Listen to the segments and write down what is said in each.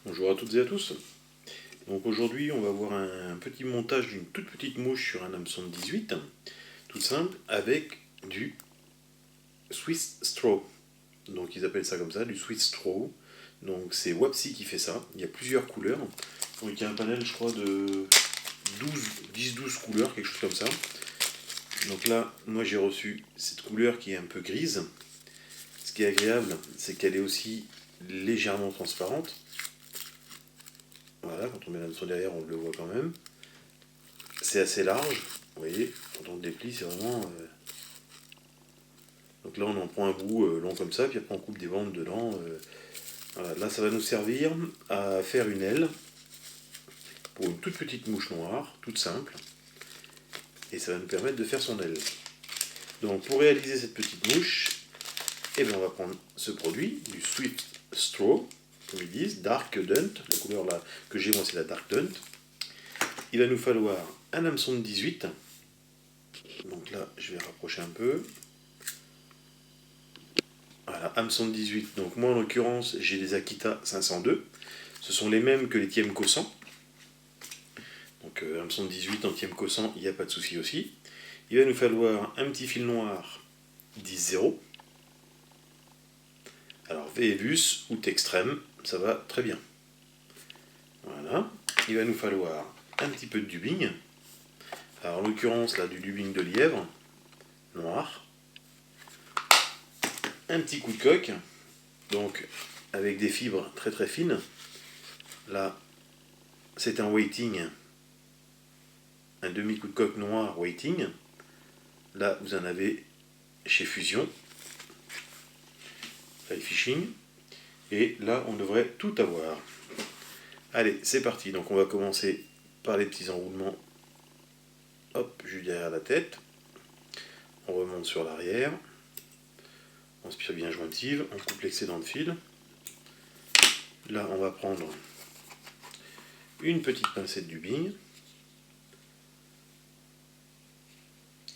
Bonjour à toutes et à tous. Donc aujourd'hui on va voir un petit montage d'une toute petite mouche sur un hameçon de 18, toute simple, avec du Swiss Straw. Donc ils appellent ça comme ça, du Swiss Straw. Donc c'est Wapsi qui fait ça, il y a plusieurs couleurs. Donc il y a un panel je crois de 10-12 couleurs, quelque chose comme ça. Donc là, moi j'ai reçu cette couleur qui est un peu grise. Ce qui est agréable, c'est qu'elle est aussi légèrement transparente. Voilà, quand on met l'hameçon derrière, on le voit quand même. C'est assez large, vous voyez, quand on le déplie, c'est vraiment... Donc là, on en prend un bout long comme ça, puis après on coupe des bandes dedans. Voilà. Là, ça va nous servir à faire une aile pour une toute petite mouche noire, toute simple. Et ça va nous permettre de faire son aile. Donc pour réaliser cette petite mouche, eh bien, on va prendre ce produit, du Swiss Straw, comme ils disent, Dark Dunt. La couleur là que j'ai moi, c'est la Dark Dunt. Il va nous falloir un hameçon de 18. Donc là, je vais rapprocher un peu. Voilà, hameçon de 18. Donc moi, en l'occurrence, j'ai des Akita 502. Ce sont les mêmes que les Tiemco 100. Donc hameçon de 18 en Tiemco 100, il n'y a pas de souci aussi. Il va nous falloir un petit fil noir 10-0. Alors Vevus ou Textrem, ça va très bien. Voilà. Il va nous falloir un petit peu de dubbing. Alors en l'occurrence, là, du dubbing de lièvre, noir. Un petit coup de coque, donc avec des fibres très très fines. Là, c'est un weighting, un demi-coup de coque noir weighting. Là, vous en avez chez Fusion, fly fishing. Et là, on devrait tout avoir. Allez, c'est parti. Donc on va commencer par les petits enroulements. Hop, juste derrière la tête. On remonte sur l'arrière. On spire bien jointive. On coupe l'excédent de fil. Là, on va prendre une petite pincette du bing.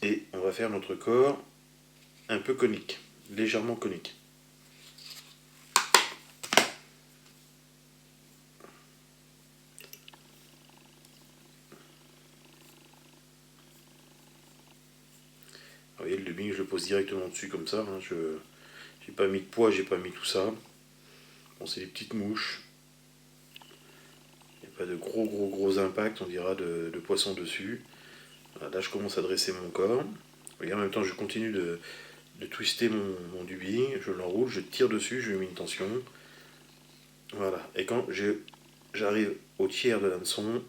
Et on va faire notre corps un peu conique, légèrement conique. Vous voyez, le dubbing, je le pose directement dessus comme ça. Hein, je n'ai pas mis de poids, j'ai pas mis tout ça. Bon, c'est des petites mouches. Il n'y a pas de gros impact, on dira, de poisson dessus. Voilà, là, je commence à dresser mon corps. Vous voyez, en même temps, je continue de twister mon dubbing. Je l'enroule, je tire dessus, je lui mets une tension. Voilà. Et quand j'arrive au tiers de l'hameçon,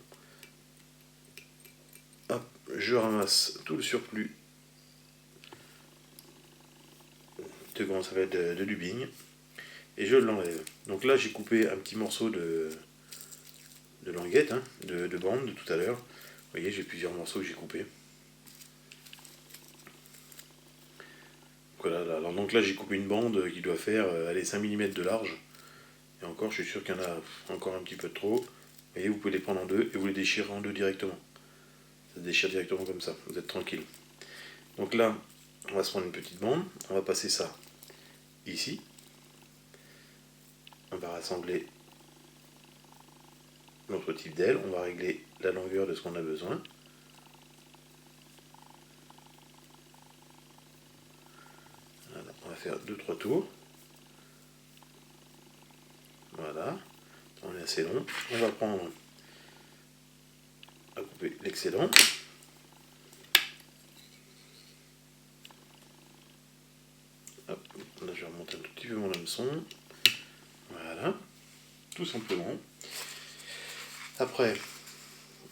hop, je ramasse tout le surplus de comment ça va être de dubbing et je l'enlève. Donc là, j'ai coupé un petit morceau de languette, hein, de bande de tout à l'heure. Vous voyez, j'ai plusieurs morceaux que j'ai coupés. Voilà, alors donc là, j'ai coupé une bande qui doit faire allez, 5 mm de large. Et encore, je suis sûr qu'il y en a encore un petit peu de trop. Vous voyez, vous pouvez les prendre en deux et vous les déchirez en deux directement. Ça se déchire directement comme ça, vous êtes tranquille. Donc là, on va se prendre une petite bande, on va passer ça ici. On va rassembler notre type d'aile, on va régler la longueur de ce qu'on a besoin. Voilà, on va faire 2-3 tours. Voilà, on est assez long. On va prendre à couper l'excédent. Hop, là je vais remonter un tout petit peu mon hameçon. Voilà, tout simplement. Après,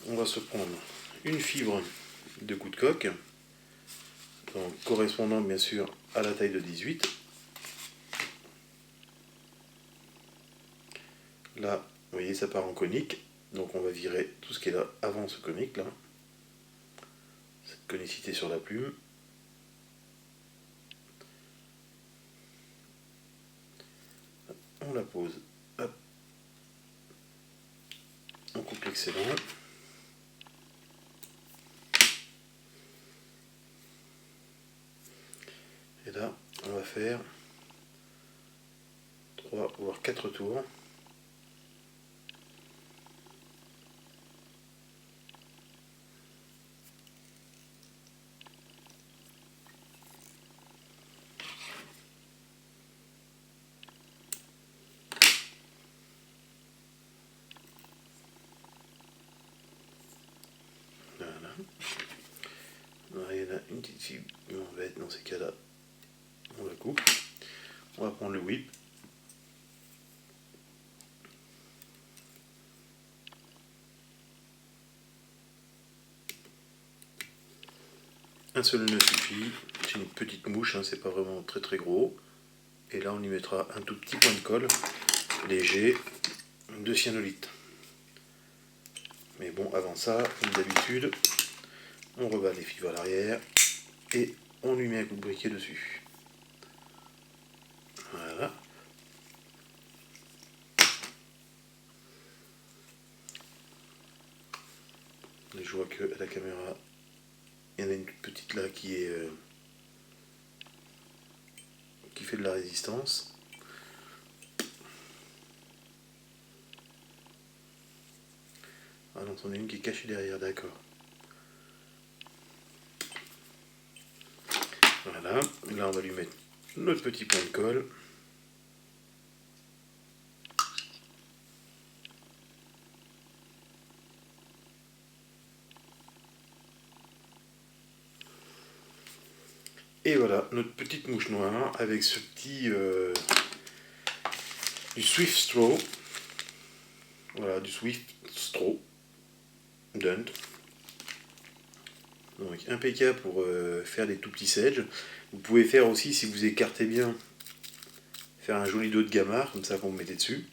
on va se prendre une fibre de coup de coque, donc correspondant bien sûr à la taille de 18. Là, vous voyez, ça part en conique, donc on va virer tout ce qui est là avant ce conique là. Cette conicité sur la plume. On la pose. Hop. On coupe l'excédent. Et là, on va faire 3 voire 4 tours. si on va être dans ces cas-là, on la coupe. On va prendre le whip. Un seul nœud suffit, c'est une petite mouche, hein, c'est pas vraiment très très gros. Et là on y mettra un tout petit point de colle, léger, de cyanolite. Mais bon, avant ça, comme d'habitude, on rebat les fibres à l'arrière et on lui met un coup de briquet dessus. Voilà. Et je vois que à la caméra, il y en a une petite là qui fait de la résistance. Ah non, c'en est une qui est cachée derrière, d'accord. Voilà, là on va lui mettre notre petit point de colle. Et voilà, notre petite mouche noire avec ce petit du Swift Straw. Voilà, du Swift Straw Dunt. Donc impeccable pour faire des tout petits sedges. Vous pouvez faire aussi, si vous écartez bien, faire un joli dos de gammard, comme ça quand vous mettez dessus.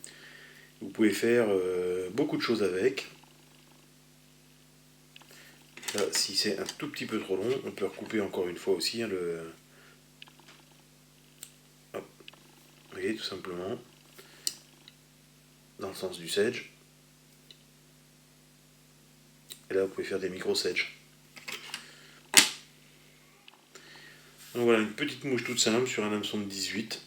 Vous pouvez faire beaucoup de choses avec. Là, si c'est un tout petit peu trop long, on peut recouper encore une fois aussi hein, le... Hop. Vous voyez, tout simplement. Dans le sens du sedge. Et là, vous pouvez faire des micro-sedges. Donc voilà, une petite mouche toute simple sur un hameçon de 18.